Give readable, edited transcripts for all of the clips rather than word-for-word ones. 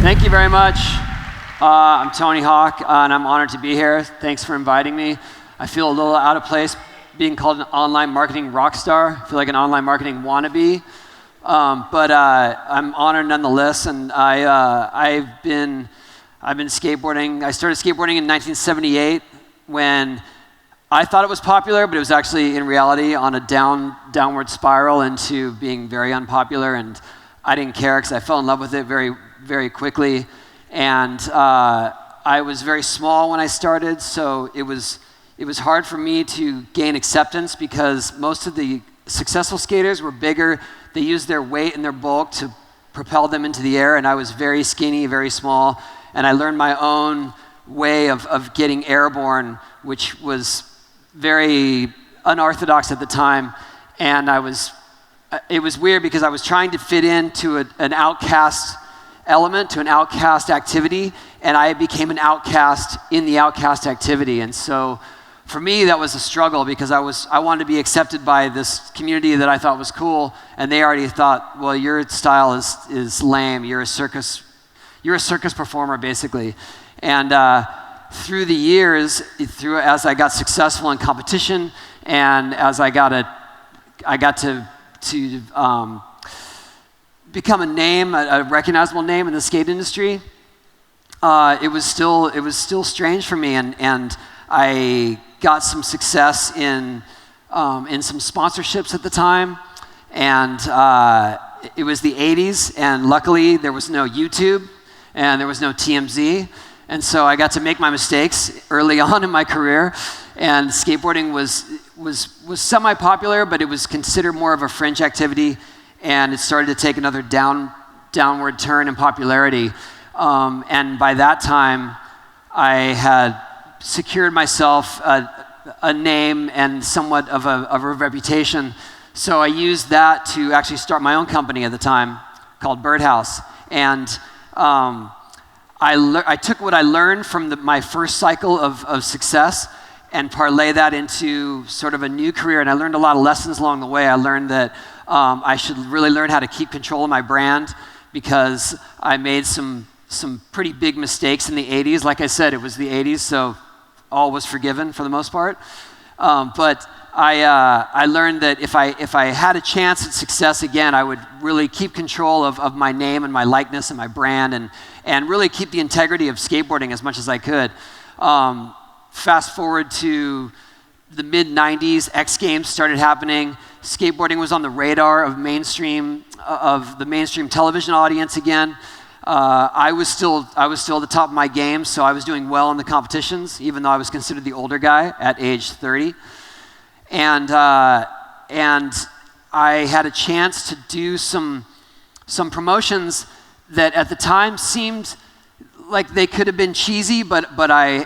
Thank you very much. I'm Tony Hawk, and I'm honored to be here. Thanks for inviting me. I feel a little out of place being called an online marketing rock star. I feel like an online marketing wannabe, but I'm honored nonetheless. And I've been skateboarding. I started skateboarding in 1978 when I thought it was popular, but it was actually in reality on a downward spiral into being very unpopular. And I didn't care because I fell in love with it very, very quickly. And I was very small when I started, so it was hard for me to gain acceptance because most of the successful skaters were bigger. They used their weight and their bulk to propel them into the air, and I was very skinny, very small. And I learned my own way of getting airborne, which was very unorthodox at the time. And it was weird because I was trying to fit into an outcast element, to an outcast activity, and I became an outcast in the outcast activity. And so for me, that was a struggle because I wanted to be accepted by this community that I thought was cool, and they already thought, well, your style is lame. You're a circus performer, basically. And through the years, as I got successful in competition, and as I got to become a name, a recognizable name in the skate industry, it was still strange for me, and I got some success in some sponsorships at the time, and it was the 80s, and luckily there was no YouTube and there was no TMZ, and so I got to make my mistakes early on in my career, and skateboarding was semi-popular, but it was considered more of a fringe activity, and it started to take another downward turn in popularity. And by that time, I had secured myself a name and somewhat of a reputation. So I used that to actually start my own company at the time called Birdhouse. And I took what I learned from my first cycle of success and parlay that into sort of a new career. And I learned a lot of lessons along the way. I learned that I should really learn how to keep control of my brand because I made some pretty big mistakes in the 80s. Like I said, it was the 80s, so all was forgiven for the most part. But I learned that if I had a chance at success again, I would really keep control of my name and my likeness and my brand and really keep the integrity of skateboarding as much as I could. Fast forward to the mid-90s, X Games started happening. Skateboarding was on the radar of the mainstream television audience again. I was still at the top of my game, so I was doing well in the competitions, even though I was considered the older guy at age 30. And I had a chance to do some promotions that at the time seemed like they could have been cheesy, but I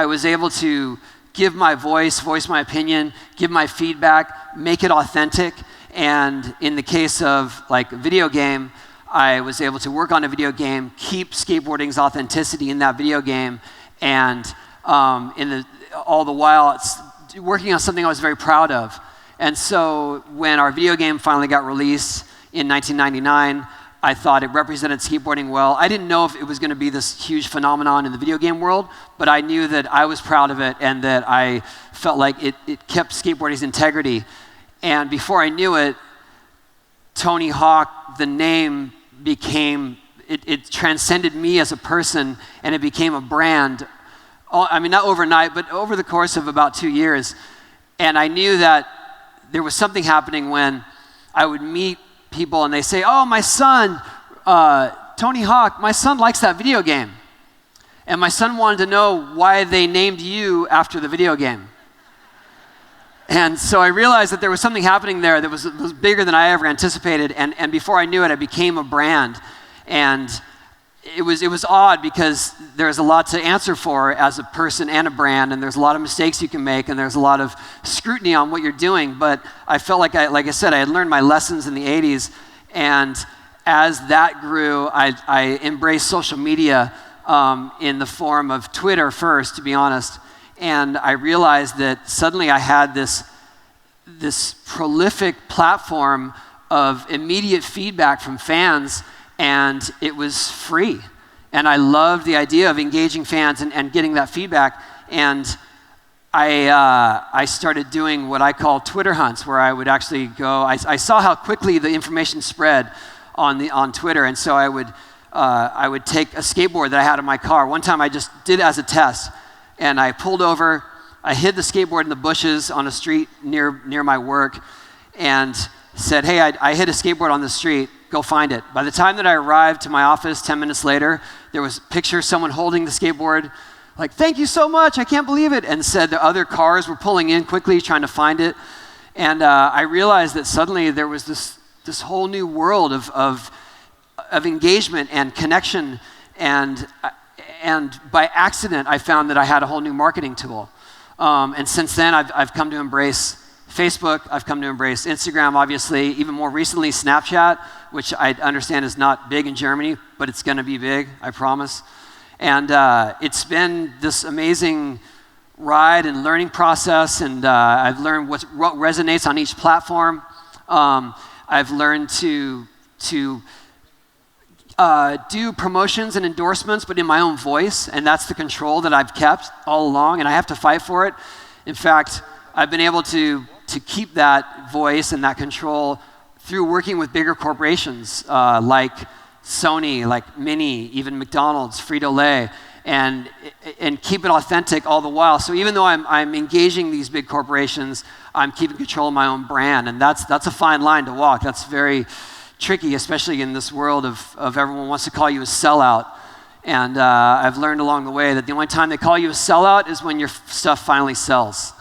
was able to give my voice my opinion, give my feedback, make it authentic. And in the case of like a video game, I was able to work on a video game, keep skateboarding's authenticity in that video game, and all the while working on something I was very proud of. And so when our video game finally got released in 1999, I thought it represented skateboarding well. I didn't know if it was going to be this huge phenomenon in the video game world, but I knew that I was proud of it and that I felt like it kept skateboarding's integrity. And before I knew it, Tony Hawk, the name it transcended me as a person, and it became a brand. I mean, not overnight, but over the course of about 2 years. And I knew that there was something happening when I would meet people and they say, oh, my son, Tony Hawk, my son likes that video game. And my son wanted to know why they named you after the video game. And so I realized that there was something happening there that was bigger than I ever anticipated. And before I knew it, I became a brand. And it was odd because there's a lot to answer for as a person and a brand, and there's a lot of mistakes you can make, and there's a lot of scrutiny on what you're doing. But I felt like I said, I had learned my lessons in the 80s, and as that grew, I embraced social media in the form of Twitter first, to be honest. And I realized that suddenly I had this prolific platform of immediate feedback from fans. and it was free. And I loved the idea of engaging fans and getting that feedback. And I started doing what I call Twitter hunts, where I would actually go. I saw how quickly the information spread on Twitter, and so I would take a skateboard that I had in my car. One time I just did it as a test, and I pulled over. I hid the skateboard in the bushes on a street near my work, and said, "Hey, I hid a skateboard on the street. Go find it." By the time that I arrived to my office 10 minutes later, there was a picture of someone holding the skateboard, like, "Thank you so much, I can't believe it," and said the other cars were pulling in quickly trying to find it. And I realized that suddenly there was this whole new world of engagement and connection, and by accident I found that I had a whole new marketing tool. And since then I've come to embrace Facebook, I've come to embrace Instagram, obviously, even more recently Snapchat, which I understand is not big in Germany, but it's going to be big, I promise. And it's been this amazing ride and learning process, and I've learned what resonates on each platform. I've learned to do promotions and endorsements, but in my own voice, and that's the control that I've kept all along, and I have to fight for it. In fact, I've been able to keep that voice and that control through working with bigger corporations like Sony, like Mini, even McDonald's, Frito-Lay, and keep it authentic all the while. So even though I'm engaging these big corporations, I'm keeping control of my own brand, and that's a fine line to walk. That's very tricky, especially in this world of everyone wants to call you a sellout. And I've learned along the way that the only time they call you a sellout is when your stuff finally sells.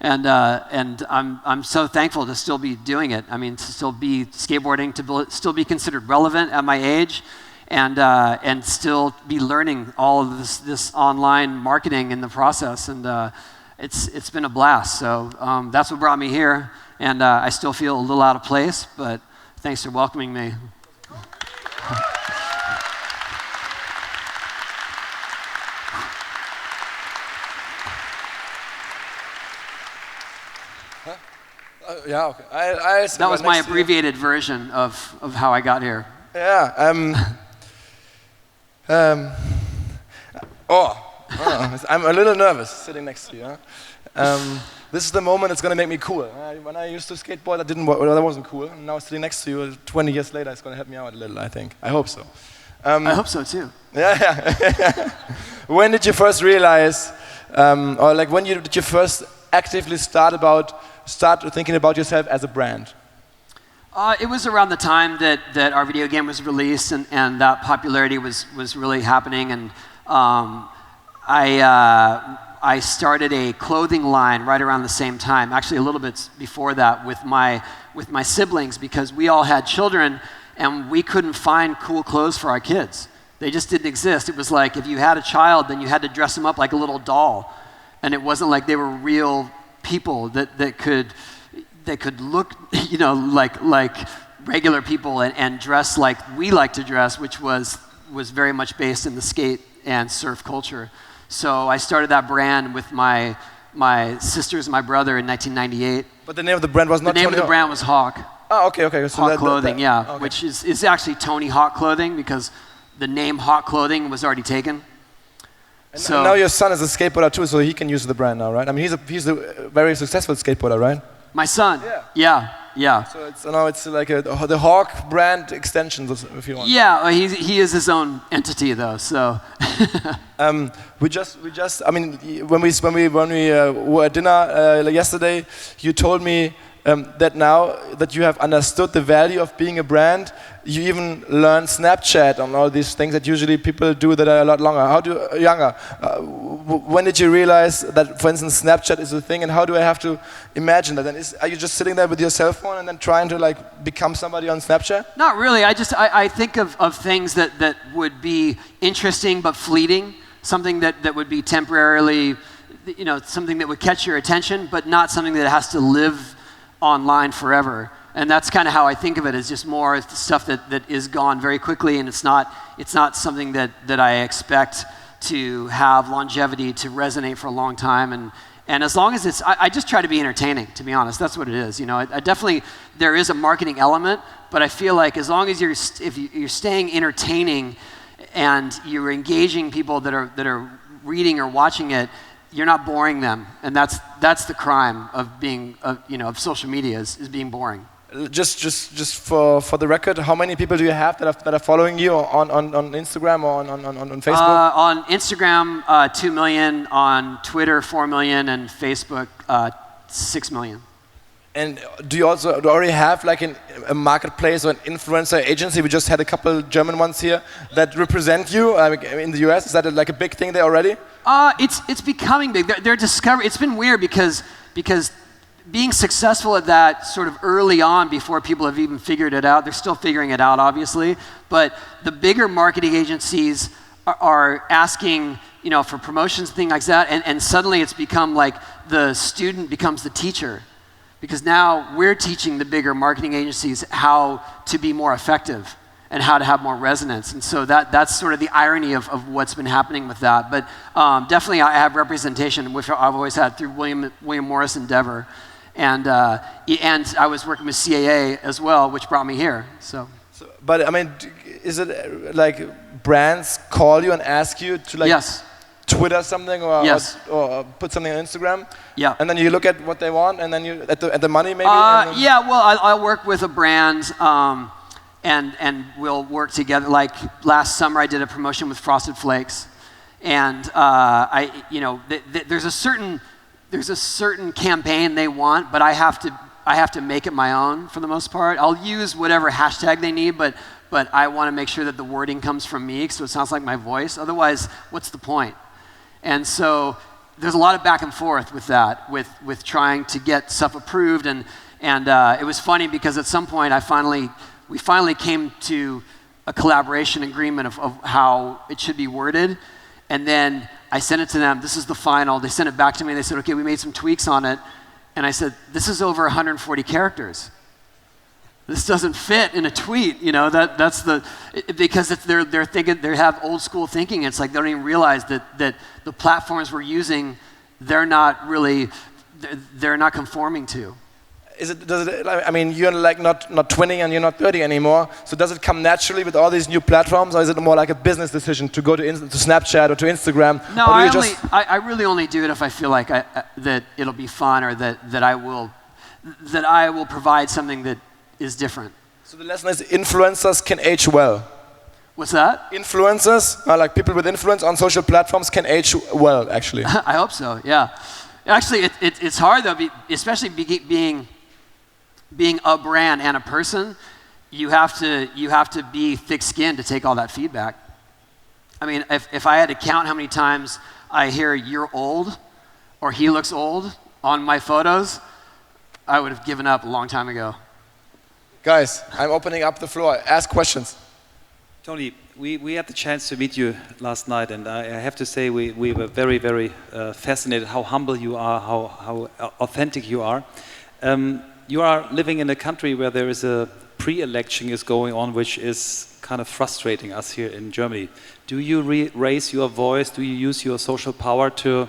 And I'm so thankful to still be doing it. I mean, to still be skateboarding, to still be considered relevant at my age, and still be learning all of this online marketing in the process. And it's been a blast. So that's what brought me here. And I still feel a little out of place, but thanks for welcoming me. Yeah, okay. That was my abbreviated version of how I got here. Yeah. I'm a little nervous sitting next to you. Huh? This is the moment it's going to make me cool. When I used to skateboard, that wasn't cool. And now sitting next to you 20 years later, it's going to help me out a little, I think. I hope so. I hope so, too. Yeah. When did you first realize, when did you first actively start thinking about yourself as a brand? It was around the time that our video game was released, and that popularity was really happening. And I started a clothing line right around the same time, actually a little bit before that, with my siblings, because we all had children and we couldn't find cool clothes for our kids. They just didn't exist. It was like if you had a child, then you had to dress them up like a little doll, and it wasn't like they were real people that could look, like regular people and dress like we like to dress, which was very much based in the skate and surf culture. So I started that brand with my sisters and my brother in 1998. But the name of the brand was not The name of the brand was Hawk. Oh, okay. So Hawk Clothing, okay. Which is actually Tony Hawk Clothing, because the name Hawk Clothing was already taken. And now your son is a skateboarder too, so he can use the brand now, right? I mean, he's a very successful skateboarder, right? My son? Yeah. So now it's like the Hawk brand extension, if you want. Yeah, he is his own entity though. So. we just. I mean, when we were at dinner yesterday, you told me that now that you have understood the value of being a brand, you even learn Snapchat and all these things that usually people do that are a lot younger. When did you realize that, for instance, Snapchat is a thing, and how do I have to imagine that? And are you just sitting there with your cell phone and then trying to become somebody on Snapchat? Not really. I think of things that would be interesting but fleeting, something that would be temporarily, something that would catch your attention, but not something that has to live online forever. And that's kind of how I think of it, as just more stuff that is gone very quickly, and it's not something that I expect to have longevity, to resonate for a long time, And as long as it's, I just try to be entertaining, to be honest. That's what it is. You know, I definitely, there is a marketing element, but I feel like as long as if you're staying entertaining and you're engaging people that are reading or watching it, you're not boring them. And that's the crime of being, of social media is being boring. Just for the record, how many people do you have that are following you on Instagram or on Facebook? On Instagram, 2 million. On Twitter, 4 million, and Facebook, 6 million. And do you already have like a marketplace or an influencer agency? We just had a couple German ones here that represent you in the US. Is that like a big thing there already? It's becoming big. They're discovering. It's been weird because being successful at that sort of early on before people have even figured it out, they're still figuring it out, obviously, but the bigger marketing agencies are asking, for promotions, things like that, and suddenly it's become like the student becomes the teacher, because now we're teaching the bigger marketing agencies how to be more effective and how to have more resonance. And so that's sort of the irony of what's been happening with that. But definitely I have representation, which I've always had through William Morris Endeavor. And I was working with CAA as well, which brought me here. But I mean, is it like brands call you and ask you to like yes. Twitter something or, yes. or put something on Instagram? Yeah. And then you look at what they want, and then you at the money maybe. Yeah. Well, I'll work with a brand, and we'll work together. Like last summer, I did a promotion with Frosted Flakes, and there's a certain campaign they want, but I have to make it my own for the most part. I'll use whatever hashtag they need, but I want to make sure that the wording comes from me, so it sounds like my voice. Otherwise, what's the point? And so there's a lot of back and forth with that, with trying to get stuff approved, and it was funny because at some point we finally came to a collaboration agreement of how it should be worded, and then I sent it to them. This is the final. They sent it back to me. They said, okay, we made some tweaks on it. And I said, this is over 140 characters. This doesn't fit in a tweet. Because they're thinking, they have old school thinking. It's like they don't even realize that the platforms we're using, they're not conforming to. I mean, you're like not 20 and you're not 30 anymore. So does it come naturally with all these new platforms, or is it more like a business decision to go to Snapchat or to Instagram? No, I really only do it if I feel like that it'll be fun, or that I will provide something that is different. So the lesson is influencers can age well. What's that? Influencers, like people with influence on social platforms, can age well, actually. I hope so. Yeah. Actually, it's hard though, especially being a brand and a person. You have to be thick-skinned to take all that feedback. I mean, if I had to count how many times I hear "you're old" or "he looks old" on my photos, I would have given up a long time ago. Guys, I'm opening up the floor. Ask questions. Tony, we had the chance to meet you last night, and I have to say we were very, very fascinated how humble you are, how authentic you are. You are living in a country where there is a pre-election is going on, which is kind of frustrating us here in Germany. Do you raise your voice? Do you use your social power to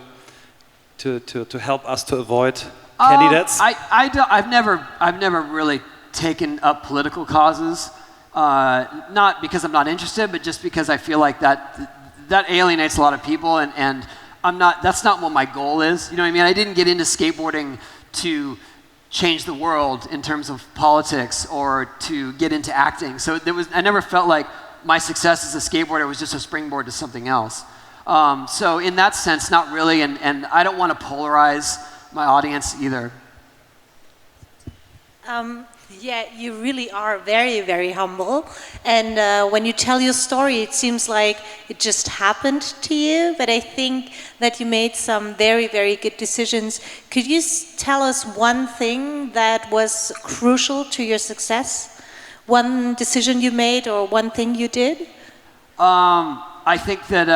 help us to avoid candidates? I've never really taken up political causes. Not because I'm not interested, but just because I feel like that alienates a lot of people, and that's not what my goal is. You know what I mean? I didn't get into skateboarding to change the world in terms of politics or to get into acting. So I never felt like my success as a skateboarder was just a springboard to something else. So in that sense, not really, and I don't want to polarize my audience either. Yeah, you really are very, very humble. And when you tell your story, it seems like it just happened to you. But I think that you made some very, very good decisions. Could you tell us one thing that was crucial to your success? One decision you made or one thing you did? I think that,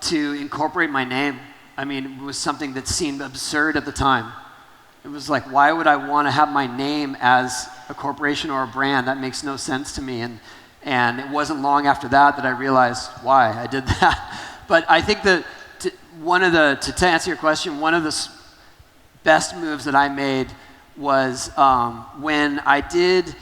to incorporate my name. I mean, it was something that seemed absurd at the time. It was like, why would I want to have my name as a corporation or a brand? That makes no sense to me. And it wasn't long after that I realized why I did that. But I think that to answer your question, one of the best moves that I made was when I did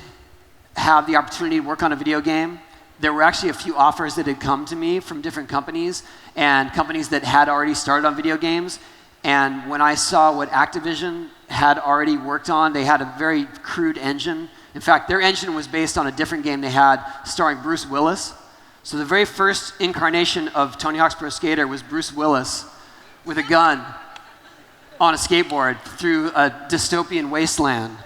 have the opportunity to work on a video game. There were actually a few offers that had come to me from different companies and companies that had already started on video games. And when I saw what Activision had already worked on, they had a very crude engine. In fact, their engine was based on a different game they had starring Bruce Willis. So the very first incarnation of Tony Hawk's Pro Skater was Bruce Willis with a gun on a skateboard through a dystopian wasteland.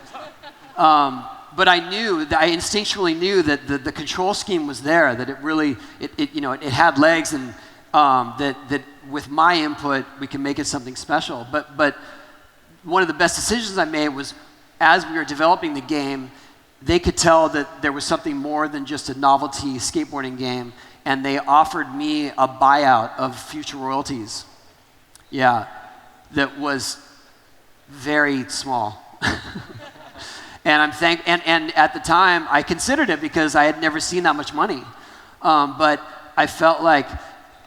But I instinctually knew that the control scheme was there, that it really, it had legs, and that with my input, we can make it something special. But one of the best decisions I made was, as we were developing the game, they could tell that there was something more than just a novelty skateboarding game, and they offered me a buyout of future royalties. Yeah, that was very small. And and at the time, I considered it because I had never seen that much money. But I felt like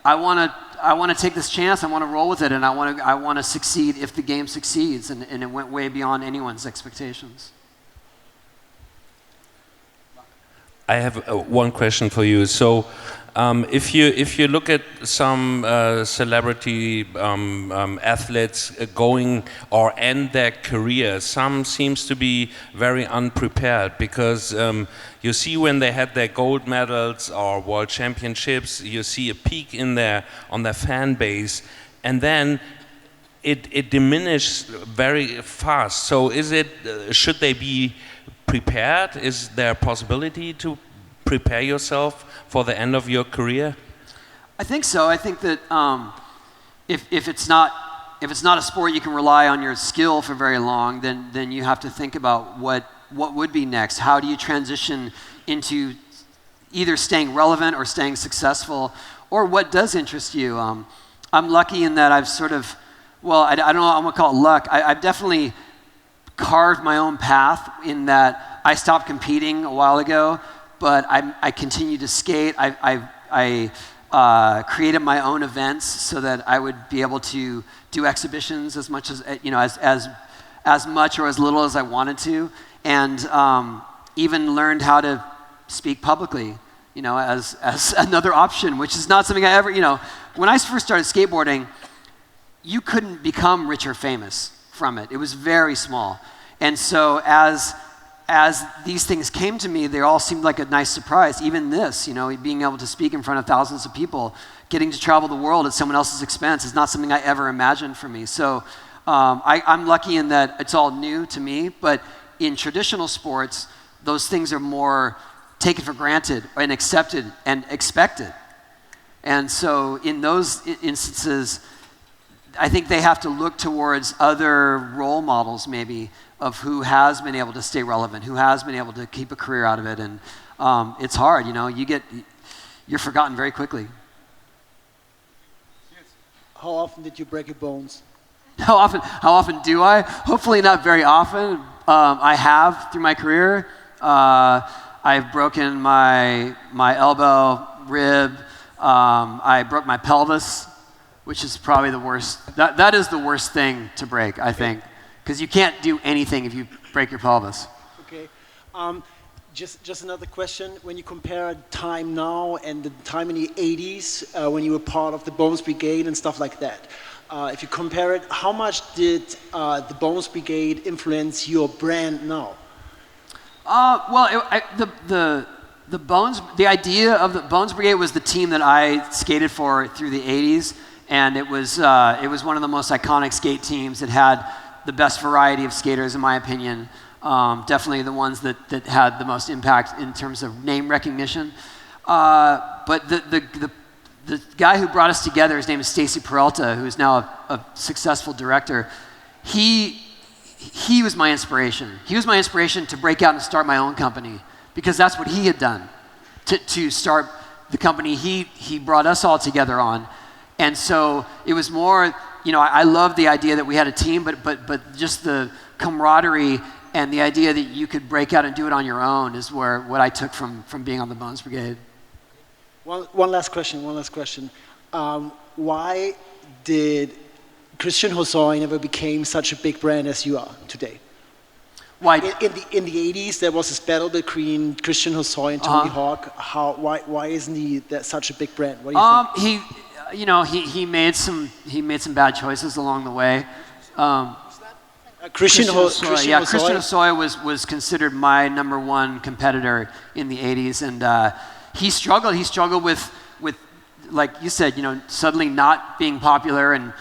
I want to take this chance. I want to roll with it, and I want to succeed if the game succeeds. And it went way beyond anyone's expectations. I have one question for you. So, if you look at some celebrity athletes going or end their career, some seems to be very unprepared because you see when they had their gold medals or world championships, you see a peak on their fan base, and then it diminishes very fast. So should they be prepared? Is there a possibility to prepare yourself for the end of your career? I think so. I think that if it's not a sport you can rely on your skill for very long, then you have to think about what would be next. How do you transition into either staying relevant or staying successful, or what does interest you? I'm lucky in that I've sort of, I don't know, I'm gonna call it luck. I've definitely carved my own path in that I stopped competing a while ago, but I continue to skate. I created my own events so that I would be able to do exhibitions as much as much or as little as I wanted to, and even learned how to speak publicly, as another option, which is not something I ever, when I first started skateboarding, you couldn't become rich or famous from it. It was very small. And so as these things came to me, they all seemed like a nice surprise. Even this, being able to speak in front of thousands of people, getting to travel the world at someone else's expense is not something I ever imagined for me. So I'm lucky in that it's all new to me, but in traditional sports, those things are more taken for granted and accepted and expected. And so in those instances, I think they have to look towards other role models maybe of who has been able to stay relevant, who has been able to keep a career out of it. And it's hard, you're forgotten very quickly. How often did you break your bones? How often do I? Hopefully not very often. I have through my career. I've broken my elbow, rib. I broke my pelvis, which is probably the worst. That is the worst thing to break, I think, because you can't do anything if you break your pelvis. Okay. Just another question. When you compare time now and the time in the 80s, when you were part of the Bones Brigade and stuff like that, if you compare it, how much did the Bones Brigade influence your brand now? The idea of the Bones Brigade was the team that I skated for through the 80s, and it was one of the most iconic skate teams. It had the best variety of skaters, in my opinion. Definitely the ones that had the most impact in terms of name recognition. But the guy who brought us together, his name is Stacy Peralta, who is now a successful director. He was my inspiration. He was my inspiration to break out and start my own company, because that's what he had done to start the company he brought us all together on. And so it was more, I love the idea that we had a team, but just the camaraderie and the idea that you could break out and do it on your own is what I took from being on the Bones Brigade. One last question. why did Christian Hosoi never became such a big brand as you are today? Why? In the 80s, there was this battle between Christian Hosoi and Tony Hawk. Why isn't he such a big brand? What do you think? He made some bad choices along the way. Christian Hosoi. Christian Hosoi was considered my number one competitor in the 80s, and he struggled. He struggled with like you said, suddenly not being popular and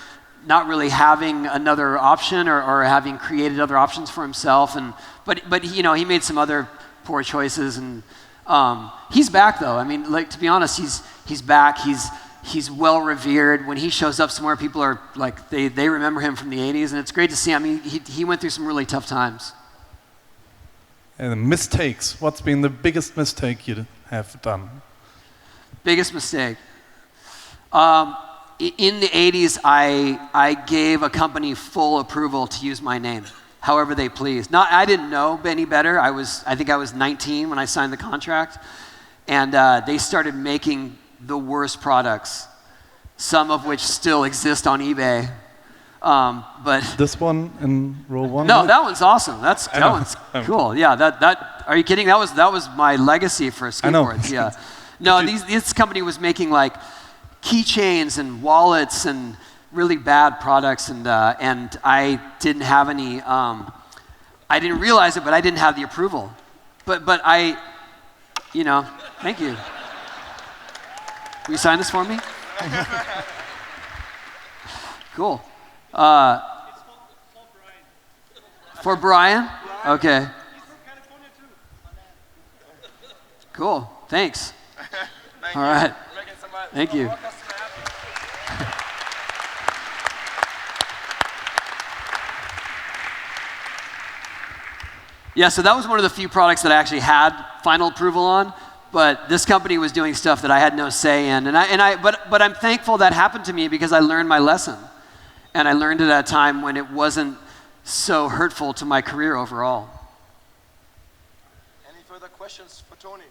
not really having another option or having created other options for himself. But he made some other poor choices, and he's back though. I mean, to be honest, he's back. He's well revered. When he shows up somewhere, people are like they remember him from the 80s, and it's great to see. I mean, he went through some really tough times. And mistakes. What's been the biggest mistake you have done? Biggest mistake. In the 80s, I gave a company full approval to use my name, however they pleased. I didn't know any better. I think I was 19 when I signed the contract, and they started making the worst products, some of which still exist on eBay. But this one in row 1? No, that one's awesome. That one's cool. Yeah, that. Are you kidding? That was my legacy for skateboards. Yeah. No, this company was making like keychains and wallets and really bad products, and I didn't have any. I didn't realize it, but I didn't have the approval. But I, thank you. Will you sign this for me? Cool. For Brian? Okay. Cool. Thanks. All right. Thank you. Yeah, so that was one of the few products that I actually had final approval on, but this company was doing stuff that I had no say in, but I'm thankful that happened to me because I learned my lesson, and I learned it at a time when it wasn't so hurtful to my career overall. Any further questions for Tony?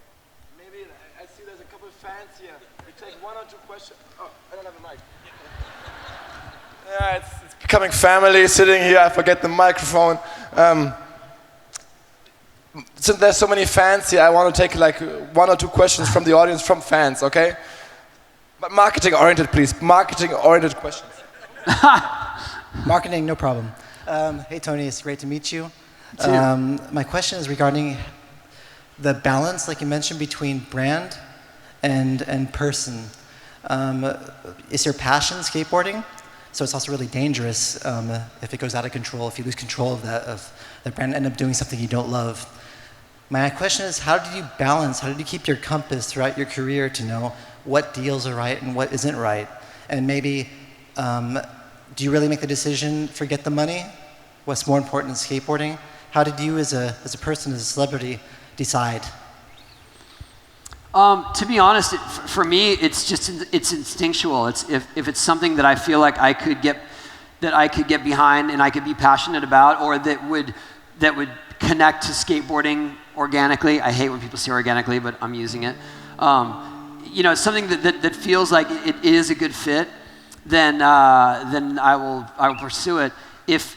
Maybe I see there's a couple of fans here. We take one or two questions. Oh, I don't have a mic. Yeah, it's becoming family sitting here. I forget the microphone. Since there's so many fans here, I want to take like one or two questions from the audience, from fans, okay? But marketing-oriented, please. Marketing-oriented questions. Marketing, no problem. Hey, Tony, it's great to meet you. My question is regarding the balance, like you mentioned, between brand and person. Is your passion skateboarding? So it's also really dangerous if it goes out of control, if you lose control of that brand and end up doing something you don't love. My question is, how did you balance, how did you keep your compass throughout your career to know what deals are right and what isn't right? And maybe, do you really make the decision, forget the money? What's more important in skateboarding? How did you as a person, as a celebrity, decide? To be honest, for me, it's instinctual. If it's something that I feel like I could get behind and I could be passionate about, or that would connect to skateboarding organically. I hate when people say organically, but I'm using it. It's something that feels like it is a good fit. Then I will pursue it. If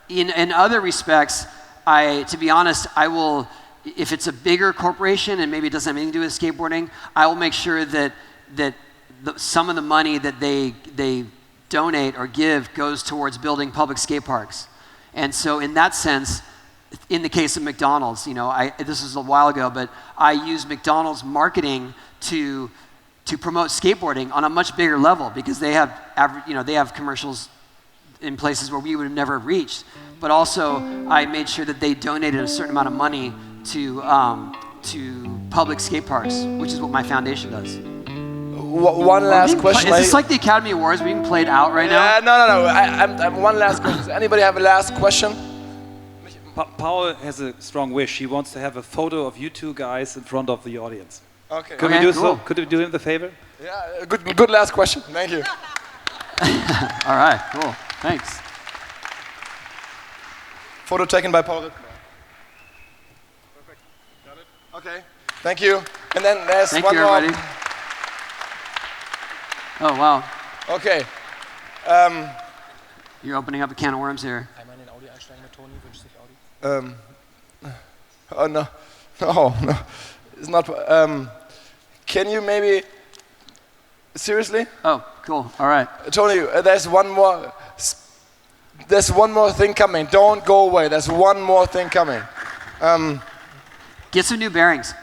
in other respects, to be honest, I will. If it's a bigger corporation and maybe it doesn't have anything to do with skateboarding, I will make sure that some of the money that they donate or give goes towards building public skate parks. And so in that sense, in the case of McDonald's, this was a while ago, but I used McDonald's marketing to promote skateboarding on a much bigger level because they have commercials in places where we would have never reached. But also, I made sure that they donated a certain amount of money to public skate parks, which is what my foundation does. One last question. Is this like the Academy Awards being played out right now? No. I'm one last question. Does anybody have a last question? Paul has a strong wish. He wants to have a photo of you two guys in front of the audience. Okay. Could we do so? Could we do him the favor? Yeah, good last question. Thank you. All right, cool. Thanks. Photo taken by Paul. Perfect. Got it? Okay. Thank you. And then there's Thank one you, more. everybody. Oh, wow. Okay. You're opening up a can of worms here. Oh, no. No. It's not. Can you maybe... Seriously? Oh, cool. All right. Tony, there's one more thing coming. Don't go away. There's one more thing coming. Get some new bearings.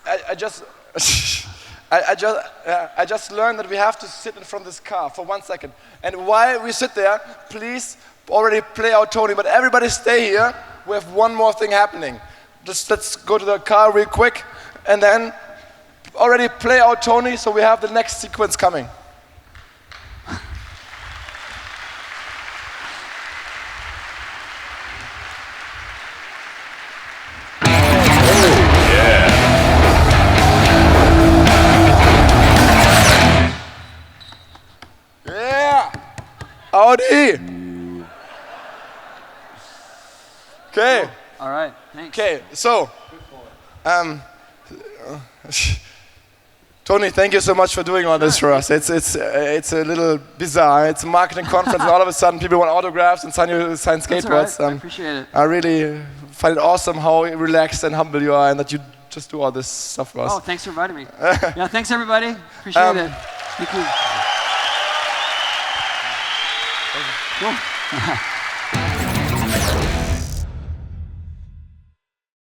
I just learned that we have to sit in front of this car for 1 second. And while we sit there, please already play out Tony, but everybody stay here. We have one more thing happening. Just let's go to the car real quick and then already play out Tony so we have the next sequence coming. Audi! Okay. Cool. All right, thanks. Okay, so, Tony, thank you so much for doing all this for us. It's a little bizarre. It's a marketing conference, and all of a sudden people want autographs and sign skateboards. That's all right. I appreciate it. I really find it awesome how relaxed and humble you are, and that you just do all this stuff for us. Oh, thanks for inviting me. Yeah, thanks everybody. Appreciate it. Thank you. Cool.